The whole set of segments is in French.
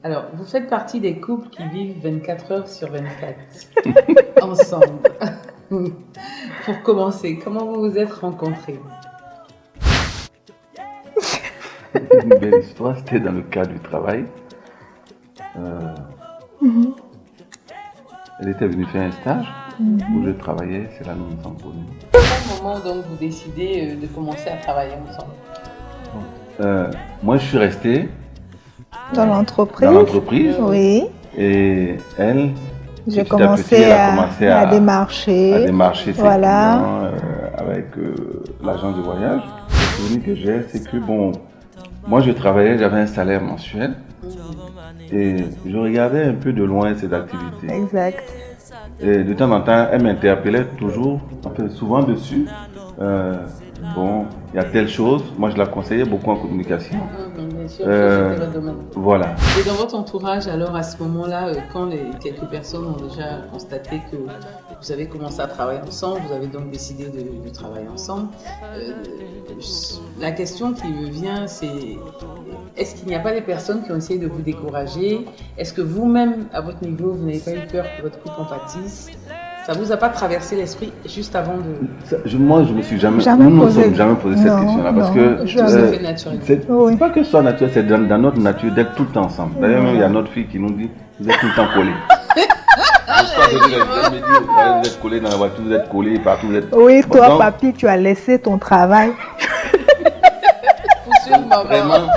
Alors, vous faites partie des couples qui vivent 24 heures sur 24 ensemble. Pour commencer, comment vous vous êtes rencontrés? Une belle histoire, c'était dans le cadre du travail. Elle était venue faire un stage où je travaillais, c'est là que nous nous sommes connus. À quel moment donc vous décidez de commencer à travailler ensemble? Moi, je suis resté Dans l'entreprise. Oui. Et elle, J'ai petit à petit, commencé elle a commencé à démarcher. à démarcher ses Voilà. clients avec l'agence de voyage. Le souvenir que j'ai, c'est que bon, moi je travaillais, j'avais un salaire mensuel et je regardais un peu de loin ses activités. Exact. Et de temps en temps, elle m'interpellait toujours, enfin souvent dessus. Bon, il y a telle chose. Moi, je la conseillais beaucoup en communication. Bien sûr, c'était votre domaine. Voilà. Et dans votre entourage, alors à ce moment-là, quand quelques personnes ont déjà constaté que vous avez commencé à travailler ensemble, vous avez donc décidé de travailler ensemble, la question qui me vient, c'est est-ce qu'il n'y a pas des personnes qui ont essayé de vous décourager? Est-ce que vous-même, à votre niveau, vous n'avez pas eu peur que votre couple en pâtisse? Ça vous a pas traversé l'esprit juste avant de... Moi, je me suis jamais posé cette question-là parce que c'est naturel. C'est pas que ce soit naturel, c'est dans notre nature d'être tout le temps ensemble. D'ailleurs, même il y a notre fille qui nous dit vous êtes tout le temps collés. Vous êtes collés dans la voiture, vous êtes collés partout. Oui, toi, papy, tu as laissé ton travail. Vraiment.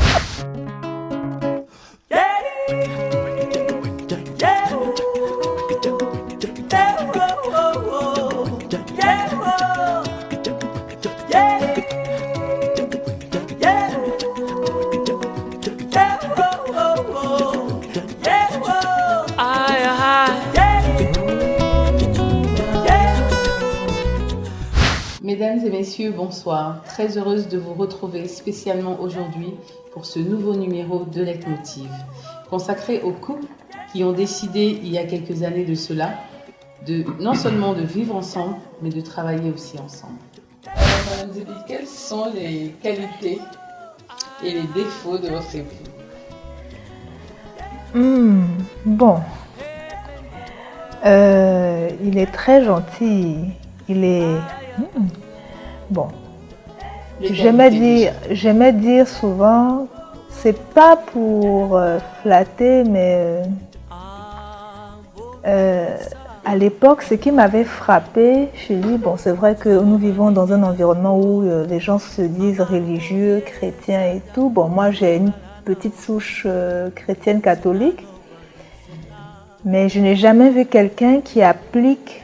Mesdames et messieurs, bonsoir. Très heureuse de vous retrouver spécialement aujourd'hui pour ce nouveau numéro de Leitmotiv, consacré aux couples qui ont décidé il y a quelques années de cela, non seulement de vivre ensemble, mais de travailler aussi ensemble. Alors, Madame Zébi, quelles sont les qualités et les défauts de votre époux? Bon. Il est très gentil. Il est... Bon. J'aimais dire souvent, c'est pas pour flatter, mais à l'époque, ce qui m'avait frappé chez lui, bon, c'est vrai que nous vivons dans un environnement où les gens se disent religieux, chrétiens et tout. Bon, moi, j'ai une petite souche chrétienne catholique, mais je n'ai jamais vu quelqu'un qui applique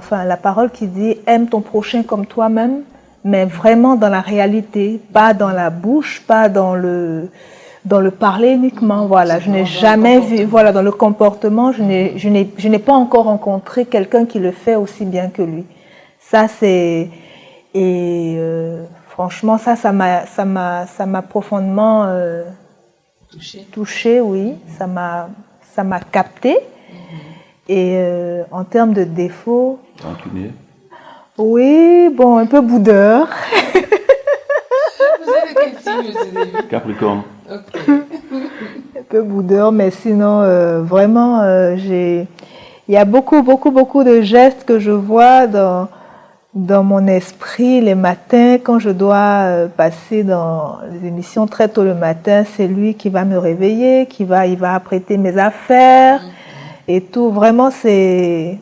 la parole qui dit aime ton prochain comme toi-même, mais vraiment dans la réalité, pas dans la bouche, pas dans le parler uniquement. Voilà, je n'ai jamais vu, voilà, dans le comportement, je n'ai pas encore rencontré quelqu'un qui le fait aussi bien que lui. Ça c'est franchement ça m'a profondément touché, oui, ça m'a capté. Et en termes de défauts... Rancunier? Oui, bon, un peu boudeur. Vous avez quel signe, je Capricorne. Ok. Un peu boudeur, mais sinon, vraiment, il y a beaucoup de gestes que je vois dans mon esprit les matins quand je dois passer dans les émissions très tôt le matin. C'est lui qui va me réveiller, il va apprêter mes affaires. Et tout, vraiment, il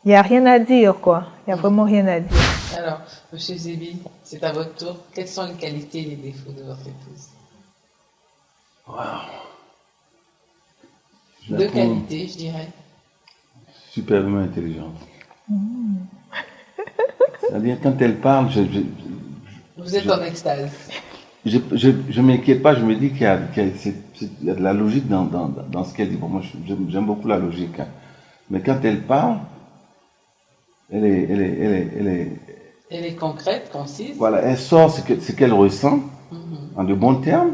n'y a rien à dire, quoi. Il n'y a vraiment rien à dire. Alors, Monsieur Zébi, c'est à votre tour. Quelles sont les qualités et les défauts de votre épouse? Wow. Deux qualités, je dirais. Superbement intelligente. C'est-à-dire, quand elle parle, vous êtes en extase. Je ne m'inquiète pas, je me dis qu'il y a de la logique dans ce qu'elle dit. Bon, moi, j'aime beaucoup la logique. Hein. Mais quand elle parle, elle est concrète, concise. Voilà, elle sort ce qu'elle ressent, en de bons termes,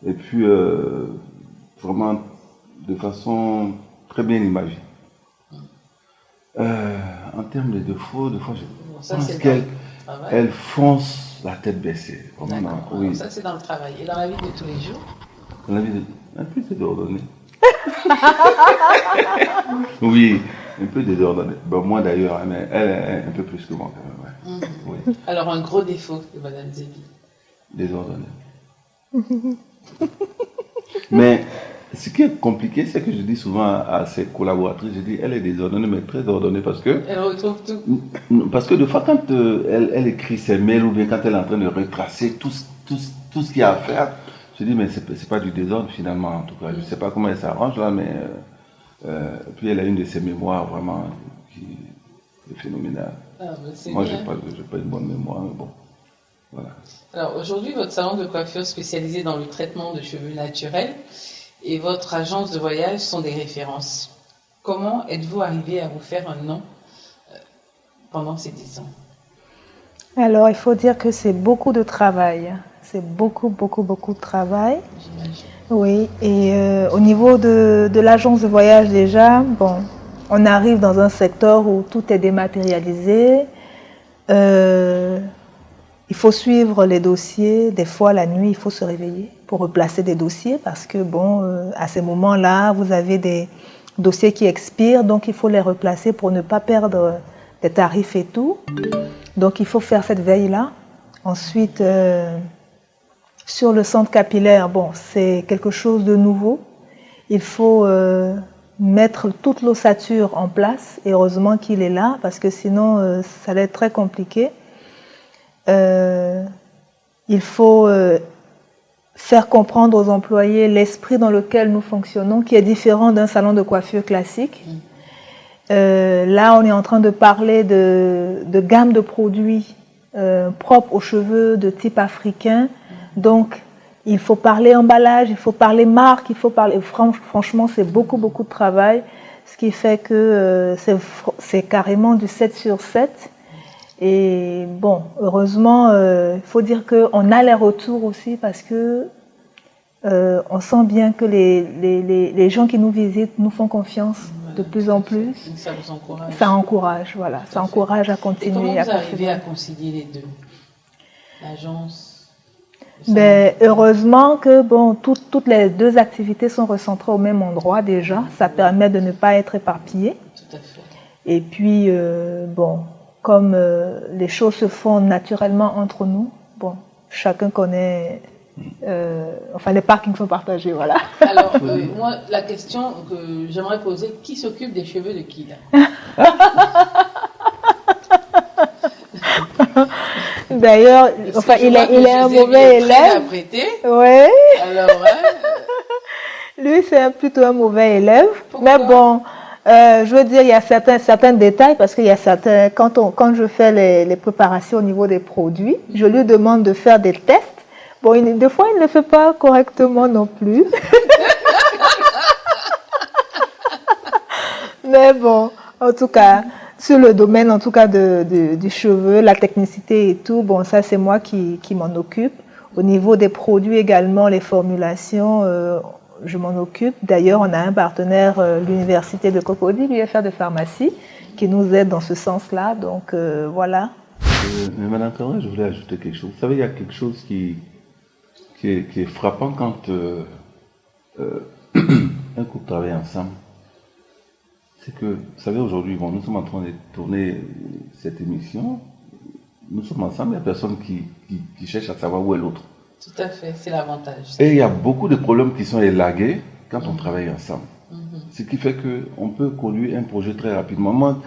et puis vraiment de façon très bien imagée. En termes de défauts, des fois, je pense qu'elle fonce la tête baissée. D'accord. Oui. Ça, c'est dans le travail. Et dans la vie de tous les jours? Dans la vie, un peu désordonné. Oui, un peu désordonné. Bon, moi d'ailleurs, hein, mais elle est un peu plus que moi quand même. Ouais. Oui, Alors, un gros défaut de Madame Zébi. désordonné. Mais ce qui est compliqué, c'est que je dis souvent à ses collaboratrices, je dis, elle est désordonnée, mais très ordonnée parce que... Elle retrouve tout. Parce que des fois, quand elle écrit ses mails ou bien quand elle est en train de retracer tout ce qu'il y a à faire, je dis, mais c'est pas du désordre finalement, en tout cas. Je ne sais pas comment elle s'arrange là, mais... puis elle a une de ses mémoires vraiment qui est phénoménale. Ah, bah, Moi, je n'ai pas une bonne mémoire, mais bon. Voilà. Alors, aujourd'hui, votre salon de coiffure spécialisé dans le traitement de cheveux naturels et votre agence de voyage sont des références. Comment êtes-vous arrivé à vous faire un nom pendant ces 10 ans? Alors, il faut dire que c'est beaucoup de travail. C'est beaucoup de travail. J'imagine. Oui, et au niveau de l'agence de voyage déjà, bon, on arrive dans un secteur où tout est dématérialisé. Il faut suivre les dossiers. Des fois, la nuit, il faut se réveiller pour replacer des dossiers parce que, bon, à ces moments-là, vous avez des dossiers qui expirent, donc il faut les replacer pour ne pas perdre des tarifs et tout. Donc, il faut faire cette veille-là. Ensuite, sur le centre capillaire, bon, c'est quelque chose de nouveau. Il faut mettre toute l'ossature en place. Et heureusement qu'il est là, parce que sinon, ça allait être très compliqué. Il faut faire comprendre aux employés l'esprit dans lequel nous fonctionnons, qui est différent d'un salon de coiffure classique. Là, on est en train de parler de gamme de produits propres aux cheveux de type africain. Donc, il faut parler emballage, il faut parler marque, il faut parler... Franchement, c'est beaucoup de travail, ce qui fait que c'est carrément du 7 sur 7. Et bon, heureusement, il faut dire qu'on a les retours aussi parce que on sent bien que les gens qui nous visitent nous font confiance de plus en plus. Ça vous encourage. Ça encourage, voilà. Ça encourage à continuer. Et comment vous arrivez à concilier les deux? L'agence? Ben, heureusement que bon, toutes les deux activités sont recentrées au même endroit déjà. Ça permet de ne pas être éparpillé. Tout à fait. Et puis, bon, comme les choses se font naturellement entre nous, bon, chacun connaît... enfin, les parkings sont partagés, voilà. Alors, moi, la question que j'aimerais poser, qui s'occupe des cheveux de qui, là? D'ailleurs, enfin, il est un mauvais élève. Ouais. Alors, lui, c'est plutôt un mauvais élève. Pourquoi? Mais bon, je veux dire, il y a certains détails parce qu'il y a certains. Quand je fais les préparations au niveau des produits, je lui demande de faire des tests. Bon, des fois, il ne le fait pas correctement non plus. Mais bon, en tout cas, sur le domaine en tout cas du cheveu, la technicité et tout, bon, ça c'est moi qui m'en occupe. Au niveau des produits également, les formulations, je m'en occupe. D'ailleurs, on a un partenaire, l'université de Cocody, l'UFR de pharmacie, qui nous aide dans ce sens-là. Donc voilà. Mais Madame Caron, je voulais ajouter quelque chose. Vous savez, il y a quelque chose qui est frappant quand un couple travaille ensemble. C'est que, vous savez, aujourd'hui, bon, nous sommes en train de tourner cette émission. Nous sommes ensemble, il n'y a personne qui cherche à savoir où est l'autre. tout à fait, c'est l'avantage. Et il y a beaucoup de problèmes qui sont élagués quand on travaille ensemble. Ce qui fait qu'on peut conduire un projet très rapidement. Moi,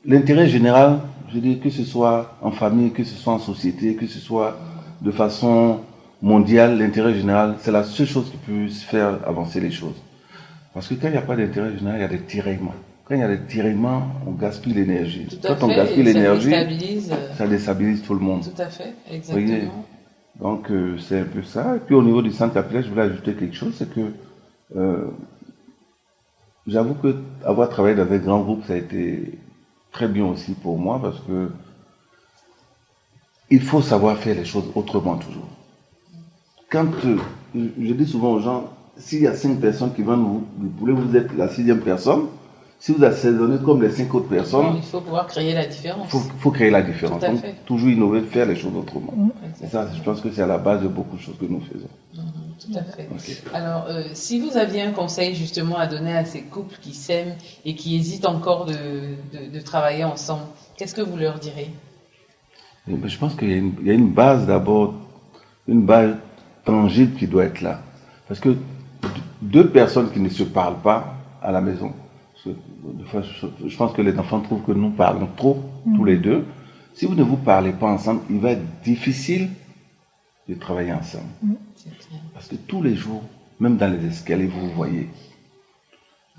l'intérêt général, je dis que ce soit en famille, que ce soit en société, que ce soit de façon mondiale, l'intérêt général, c'est la seule chose qui peut faire avancer les choses. Parce que quand il n'y a pas d'intérêt général, il y a des tiraillements. Quand il y a des tiraillements, on gaspille l'énergie. Quand on gaspille l'énergie, ça déstabilise tout le monde. Tout à fait, exactement. Voyez. Donc c'est un peu ça. Et puis au niveau du centre capillaire, je voulais ajouter quelque chose, c'est que j'avoue que avoir travaillé dans un grand groupe, ça a été très bien aussi pour moi parce que il faut savoir faire les choses autrement toujours. Quand je dis souvent aux gens, s'il y a 5 personnes qui vont vous voulez vous êtes la 6e personne, si vous assaisonnez comme les 5 autres personnes, il faut pouvoir créer la différence. Il faut créer la différence. Donc, toujours innover, faire les choses autrement. Exactement. Et ça, je pense que c'est à la base de beaucoup de choses que nous faisons. Tout à fait. Ok. Alors, si vous aviez un conseil justement à donner à ces couples qui s'aiment et qui hésitent encore de travailler ensemble, qu'est-ce que vous leur direz? Je pense qu'il y a une base d'abord, une base tangible qui doit être là. Parce que deux personnes qui ne se parlent pas à la maison, parce que des fois, je pense que les enfants trouvent que nous parlons trop, tous les deux. Si vous ne vous parlez pas ensemble, il va être difficile de travailler ensemble. C'est clair. Parce que tous les jours, même dans les escaliers, vous voyez.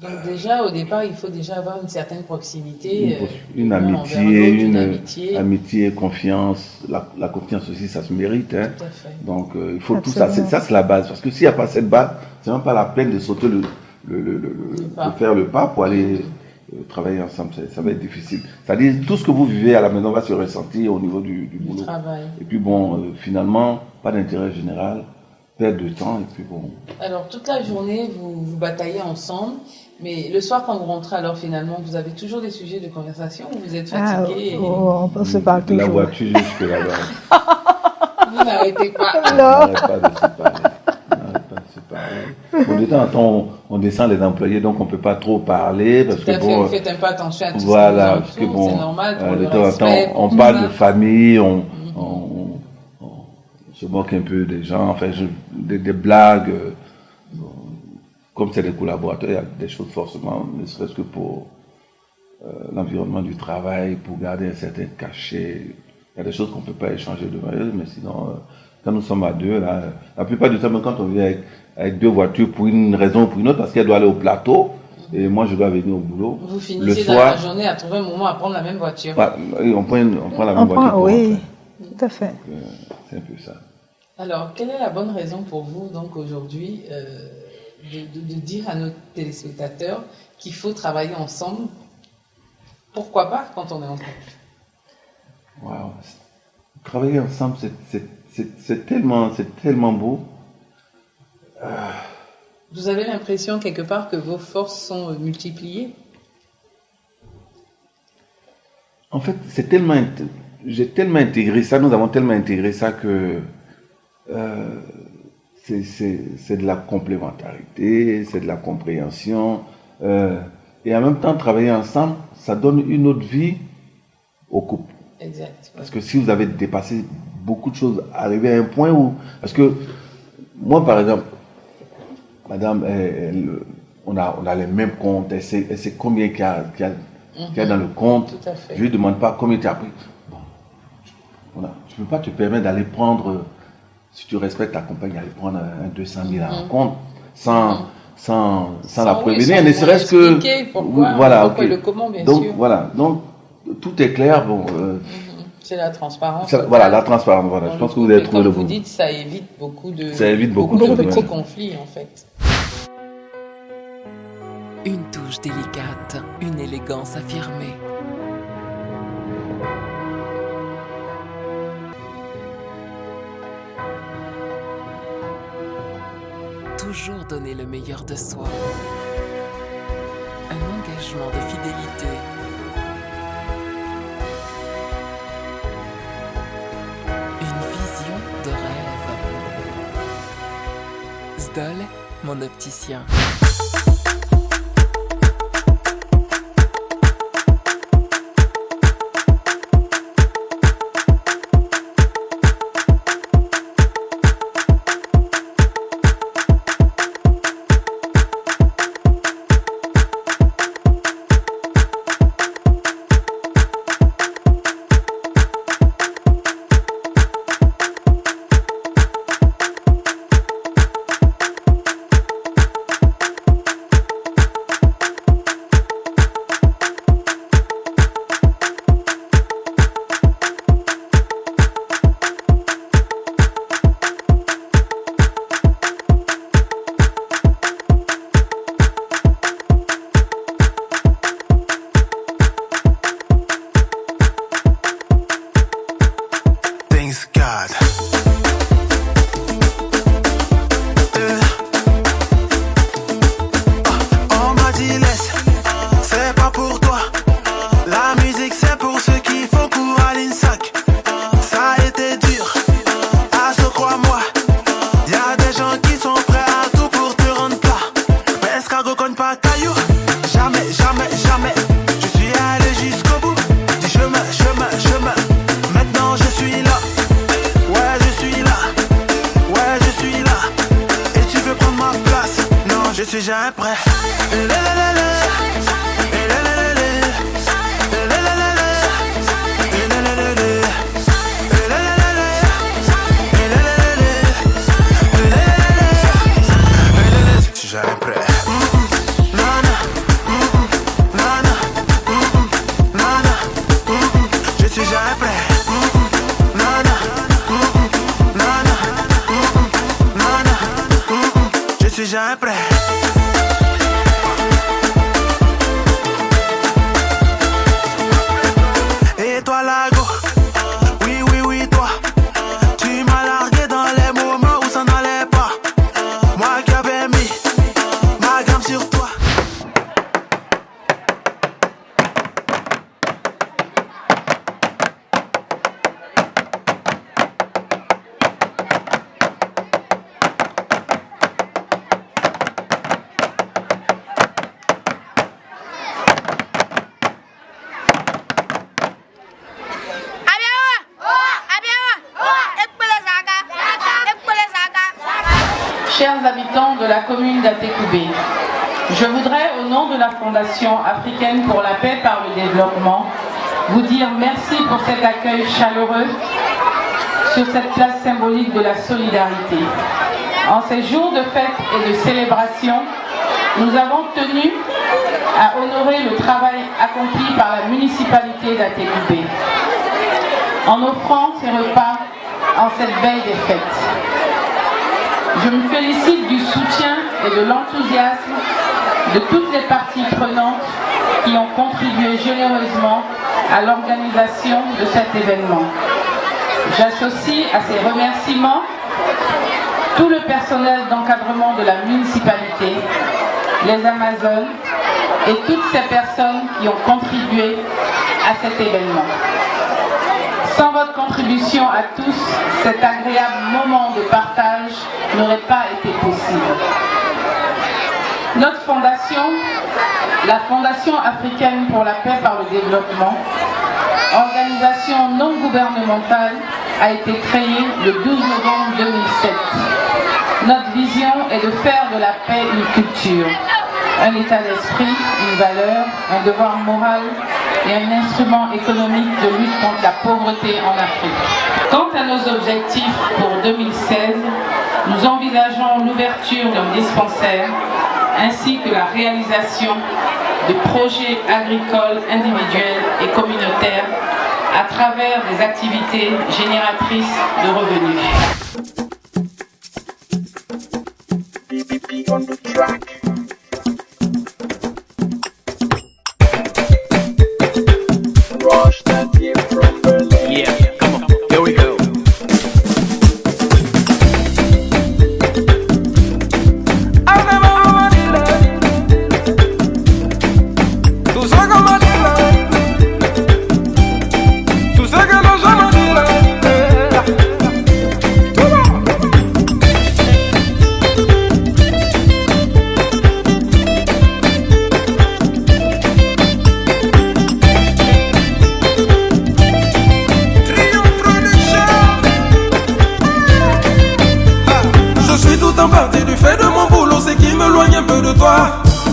Donc déjà, au départ, il faut déjà avoir une certaine proximité. Une l'un amitié, envers l'autre, une amitié, confiance. La confiance aussi, ça se mérite. Hein. Tout à fait. Donc, il faut tout ça. Ça, c'est la base. Parce que s'il n'y a pas cette base, c'est même pas la peine de sauter de faire le pas pour aller travailler ensemble. Ça va être difficile. C'est-à-dire, tout ce que vous vivez à la maison va se ressentir au niveau du boulot. Travail. Et puis, bon, finalement, pas d'intérêt général, perte de temps, et puis bon. Alors, toute la journée, vous bataillez ensemble, mais le soir, quand vous rentrez, alors finalement, vous avez toujours des sujets de conversation ou vous êtes fatigué On se parle De la toujours. voiture jusque là-bas. Vous n'arrêtez pas. On n'arrête pas de se parler. On n'arrête pas de se parler. Bon, de temps en temps, on descend les employés, donc on ne peut pas trop parler. Parce Tout à que fait, bon, vous faites un peu attention à tout voilà, ce parce qui que vous bon, entoure, c'est normal pour de le temps en respect. temps, on pour parle ça. de famille, on se moque un peu des gens, enfin, des blagues. Bon, comme c'est des collaborateurs, il y a des choses forcément, ne serait-ce que pour l'environnement du travail, pour garder un certain cachet. Il y a des choses qu'on ne peut pas échanger devant eux, mais sinon, quand nous sommes à deux, là, la plupart du temps, même quand on vient avec deux voitures pour une raison ou pour une autre, parce qu'elle doit aller au plateau, et moi je dois venir au boulot. Vous Le finissez dans soir, la journée à trouver un moment à prendre la même voiture. voilà, on prend la même voiture. Pour Oui, rentrer. tout à fait. Donc, c'est un peu ça. Alors, quelle est la bonne raison pour vous, donc, aujourd'hui, de dire à nos téléspectateurs qu'il faut travailler ensemble? Pourquoi pas quand on est en couple? Wow. Travailler ensemble, c'est tellement beau. Vous avez l'impression, quelque part, que vos forces sont multipliées? En fait, j'ai tellement intégré ça, nous avons tellement intégré ça que c'est de la complémentarité, c'est de la compréhension. Et en même temps, travailler ensemble, ça donne une autre vie au couple. Exact. Parce que si vous avez dépassé beaucoup de choses, arrivé à un point où... Parce que moi, par exemple, madame, on a les mêmes comptes, elle sait combien qu'il y a dans le compte. Tout à fait. Je ne lui demande pas combien tu as pris. Bon, voilà. Tu ne peux pas te permettre d'aller prendre, si tu respectes ta compagne, aller prendre un 200 000 à un compte sans la prévenir, ne serait-ce que... Pourquoi, voilà, pourquoi ok. et le comment, bien Donc, sûr. voilà. Donc, tout est clair. Bon, C'est la transparence. voilà, la transparence. Voilà. Dans Je le pense que vous couple, avez et trouvé le comme bon. vous dites, ça évite beaucoup de Ouais. petits conflits, en fait. Une touche délicate, une élégance affirmée. Toujours donner le meilleur de soi. Un engagement de fidélité. Une vision de rêve. Zdol, mon opticien. suis jamais prêt. Jamais prêt. Et toi Lago, oui oui oui toi, tu m'as largué dans les moments où ça n'allait pas. Moi qui avais mis ma gamme sur toi. Chers habitants de la commune d'Atekoubé, je voudrais, au nom de la Fondation africaine pour la paix par le développement, vous dire merci pour cet accueil chaleureux sur cette place symbolique de la solidarité. En ces jours de fête et de célébration, nous avons tenu à honorer le travail accompli par la municipalité d'Atekoubé en offrant ces repas en cette veille des fêtes. Je me félicite du soutien et de l'enthousiasme de toutes les parties prenantes qui ont contribué généreusement à l'organisation de cet événement. J'associe à ces remerciements tout le personnel d'encadrement de la municipalité, les Amazones et toutes ces personnes qui ont contribué à cet événement. Sans votre contribution à tous, cet agréable moment de partage n'aurait pas été possible. Notre fondation, la Fondation africaine pour la paix par le développement, organisation non gouvernementale, a été créée le 12 novembre 2007. Notre vision est de faire de la paix une culture, un état d'esprit, une valeur, un devoir moral et un instrument économique de lutte contre la pauvreté en Afrique. Quant à nos objectifs pour 2016, nous envisageons l'ouverture d'un dispensaire ainsi que la réalisation de projets agricoles individuels et communautaires à travers des activités génératrices de revenus. Yeah, come on, here we go.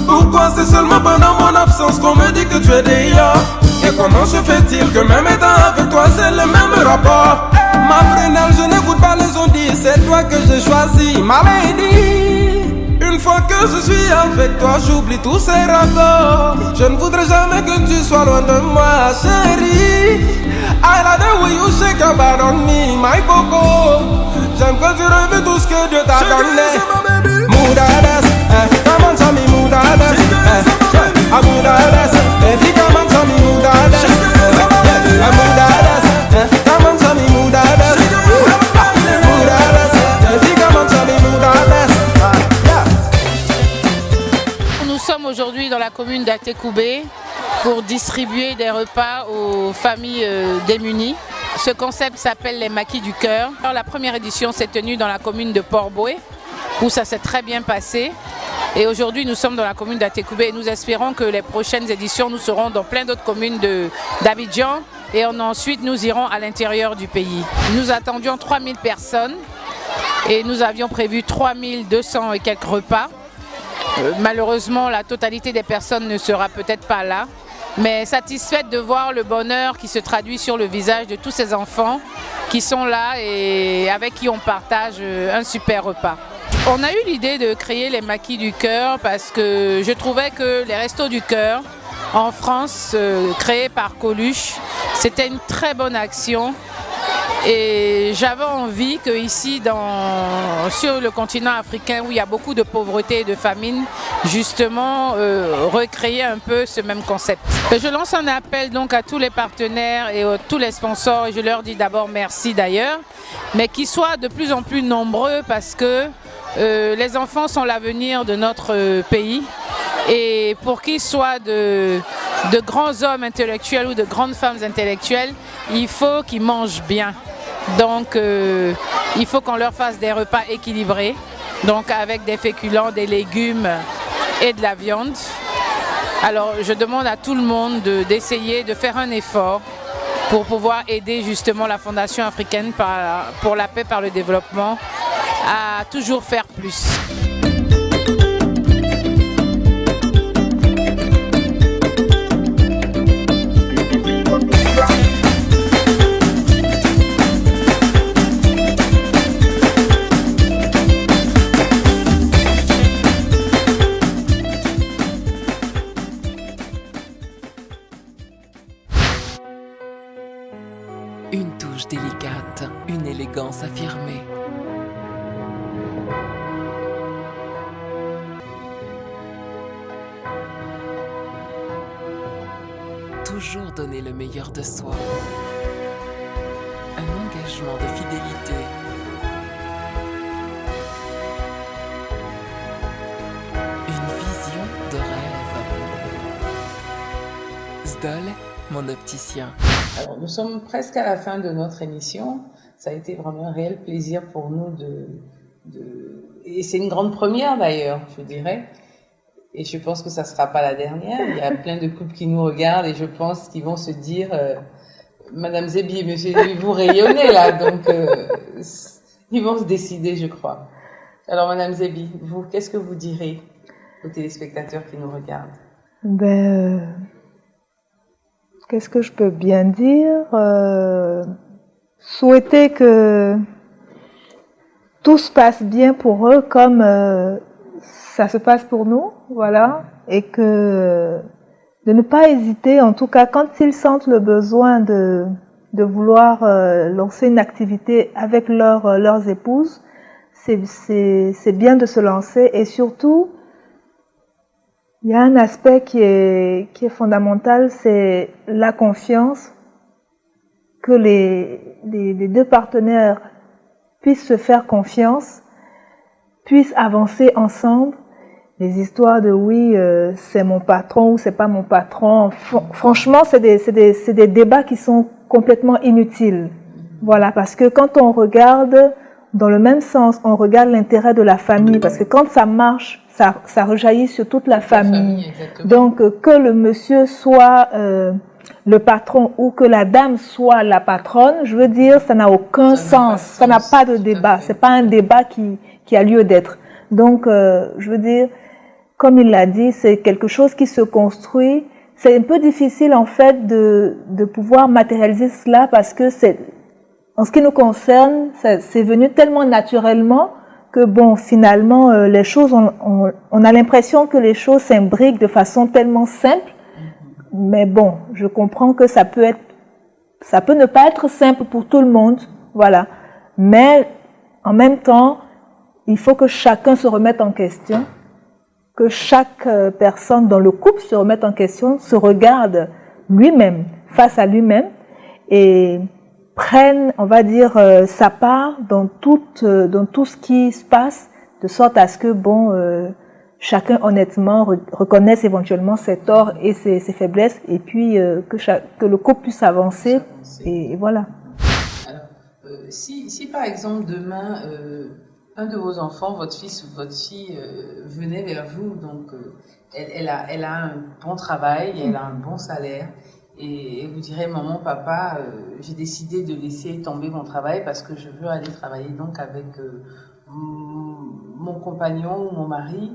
Pourquoi c'est seulement pendant mon absence qu'on me dit que tu es déjà? Et comment se fait-il que même étant avec toi c'est le même rapport? Ma frénale, je n'écoute pas les ondits, c'est toi que j'ai choisi, ma lady. Une fois que je suis avec toi, j'oublie tous ces rapports. Je ne voudrais jamais que tu sois loin de moi, chérie. I like the way you shake your body on me, my coco. J'aime que tu remues tout ce que Dieu t'a donné. Moudades, come on, tell me moudades. Moudades, baby, come on, tell me moudades. Moudades, come on, tell me moudades. Moudades, baby, come on, tell me moudades. Nous sommes aujourd'hui dans la commune d'Atekoubé pour distribuer des repas aux familles démunies. Ce concept s'appelle les maquis du cœur. Alors, la première édition s'est tenue dans la commune de Port-Boué, où ça s'est très bien passé. Et aujourd'hui, nous sommes dans la commune d'Atekoubé et nous espérons que les prochaines éditions, nous serons dans plein d'autres communes d'Abidjan et ensuite nous irons à l'intérieur du pays. Nous attendions 3000 personnes et nous avions prévu 3200 et quelques repas. Malheureusement, la totalité des personnes ne sera peut-être pas là, mais satisfaite de voir le bonheur qui se traduit sur le visage de tous ces enfants qui sont là et avec qui on partage un super repas. On a eu l'idée de créer les maquis du cœur parce que je trouvais que les restos du cœur en France, créés par Coluche, c'était une très bonne action. Et j'avais envie qu'ici, sur le continent africain, où il y a beaucoup de pauvreté et de famine, justement, recréer un peu ce même concept. Et je lance un appel donc à tous les partenaires et à tous les sponsors, et je leur dis d'abord merci d'ailleurs, mais qu'ils soient de plus en plus nombreux parce que les enfants sont l'avenir de notre pays. Et pour qu'ils soient de grands hommes intellectuels ou de grandes femmes intellectuelles, il faut qu'ils mangent bien. Donc il faut qu'on leur fasse des repas équilibrés, donc avec des féculents, des légumes et de la viande. Alors je demande à tout le monde d'essayer de faire un effort pour pouvoir aider justement la Fondation africaine pour la paix par le développement à toujours faire plus. Une touche délicate, une élégance affirmée. Toujours donner le meilleur de soi. Un engagement de fidélité. Une vision de rêve. Zdol, mon opticien. Alors, nous sommes presque à la fin de notre émission. Ça a été vraiment un réel plaisir pour nous et c'est une grande première d'ailleurs, je dirais. Et je pense que ça ne sera pas la dernière. Il y a plein de couples qui nous regardent et je pense qu'ils vont se dire Madame Zebi et Monsieur Zebi, vous rayonnez là. Donc, ils vont se décider, je crois. Alors, Madame Zebi, vous, qu'est-ce que vous direz aux téléspectateurs qui nous regardent? Qu'est-ce que je peux bien dire? Souhaiter que tout se passe bien pour eux comme ça se passe pour nous, voilà, et que de ne pas hésiter, en tout cas quand ils sentent le besoin de vouloir lancer une activité avec leurs épouses, c'est bien de se lancer et surtout il y a un aspect qui est fondamental, c'est la confiance, que les deux partenaires puissent se faire confiance, puissent avancer ensemble. Les histoires de oui, c'est mon patron ou c'est pas mon patron, franchement, c'est des débats qui sont complètement inutiles. Voilà, parce que quand on regarde dans le même sens, on regarde l'intérêt de la famille, parce que quand ça marche, ça rejaillit sur toute la famille. Donc, que le monsieur soit le patron ou que la dame soit la patronne, je veux dire, ça n'a aucun sens. Ça n'a pas de débat. C'est pas un débat qui a lieu d'être. Donc, je veux dire, comme il l'a dit, c'est quelque chose qui se construit. C'est un peu difficile, en fait, de pouvoir matérialiser cela parce que en ce qui nous concerne, c'est venu tellement naturellement que bon, finalement, les choses, on a l'impression que les choses s'imbriquent de façon tellement simple. Mais bon, je comprends que ça peut ne pas être simple pour tout le monde, voilà. Mais en même temps, il faut que chacun se remette en question, que chaque personne dans le couple se remette en question, se regarde lui-même, face à lui-même, et prenne, on va dire, sa part dans tout ce qui se passe, de sorte à ce que, bon, chacun honnêtement reconnaisse éventuellement ses torts et ses faiblesses, et puis que le couple puisse avancer, et voilà. Alors, si par exemple demain, un de vos enfants, votre fils ou votre fille, venait vers vous, donc elle a un bon travail, elle a un bon salaire, et vous direz, maman, papa, j'ai décidé de laisser tomber mon travail parce que je veux aller travailler donc avec mon compagnon ou mon mari.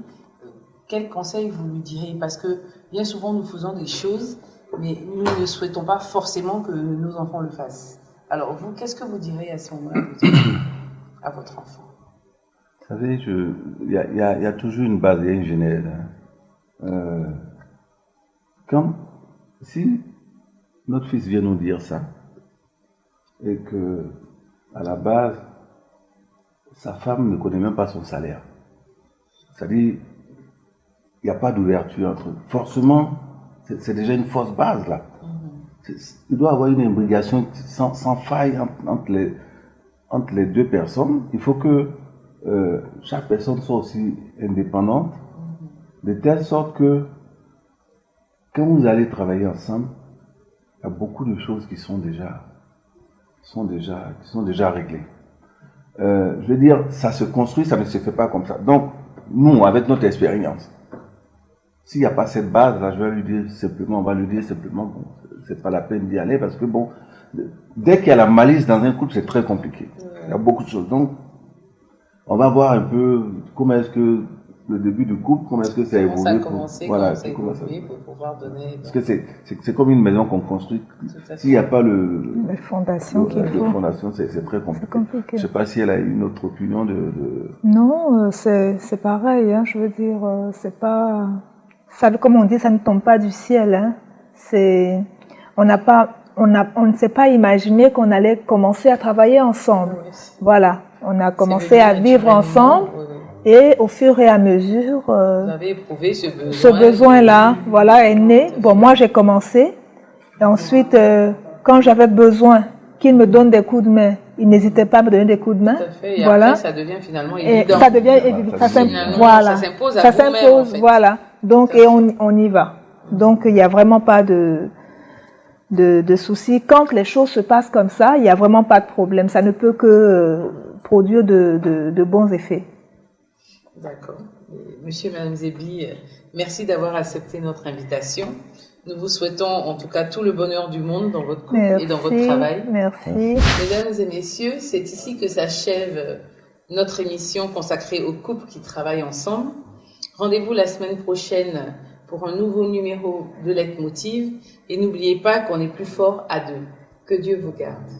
quel conseil vous lui diriez? Parce que bien souvent, nous faisons des choses, mais nous ne souhaitons pas forcément que nos enfants le fassent. Alors vous, qu'est-ce que vous direz à ce moment-là à votre enfant? Vous savez, il y a toujours une base, il y a une genèse. Comme si notre fils vient nous dire ça, et que à la base, sa femme ne connaît même pas son salaire. C'est-à-dire, il n'y a pas d'ouverture entre eux. Forcément, c'est déjà une fausse base là. Il doit y avoir une imbrication sans faille entre les deux personnes. Il faut que chaque personne soit aussi indépendante, de telle sorte que quand vous allez travailler ensemble, il y a beaucoup de choses qui sont déjà réglées. Je veux dire, ça se construit, ça ne se fait pas comme ça. Donc, nous, avec notre expérience, s'il n'y a pas cette base-là, on va lui dire simplement, bon, c'est pas la peine d'y aller, parce que bon, dès qu'il y a la malice dans un couple, c'est très compliqué. Il y a beaucoup de choses. Donc, on va voir un peu comment est-ce que le début du couple, comment est-ce que ça évolue. Ça a commencé, comment ça a évolué pour pouvoir donner... Parce que c'est comme une maison qu'on construit. S'il n'y a pas les fondations qu'il faut. Les fondations, c'est très compliqué. Je ne sais pas si elle a une autre opinion Non, c'est pareil, hein, je veux dire, c'est pas... Ça, comme on dit, ça ne tombe pas du ciel. Hein. On ne s'est pas imaginé qu'on allait commencer à travailler ensemble. Oui. Voilà, on a commencé à vivre ensemble. Oui. Et au fur et à mesure, vous avez éprouvé ce besoin-là, voilà, est né. Bon, moi j'ai commencé, et ensuite, quand j'avais besoin qu'il me donne des coups de main, il n'hésitait pas à me donner des coups de main. Tout à fait. Et voilà. Après, ça devient finalement évident. Et ça devient évident. Ça s'impose à vous-même, en fait. Voilà. Donc, et on y va. Donc, il n'y a vraiment pas de soucis. Quand les choses se passent comme ça, il n'y a vraiment pas de problème. Ça ne peut que produire de bons effets. D'accord. Monsieur et Madame Zébi, merci d'avoir accepté notre invitation. Nous vous souhaitons en tout cas tout le bonheur du monde dans votre couple et dans votre travail. Merci. Mesdames et messieurs, c'est ici que s'achève notre émission consacrée aux couples qui travaillent ensemble. Rendez-vous la semaine prochaine pour un nouveau numéro de Leitmotiv. Et n'oubliez pas qu'on est plus fort à deux. Que Dieu vous garde.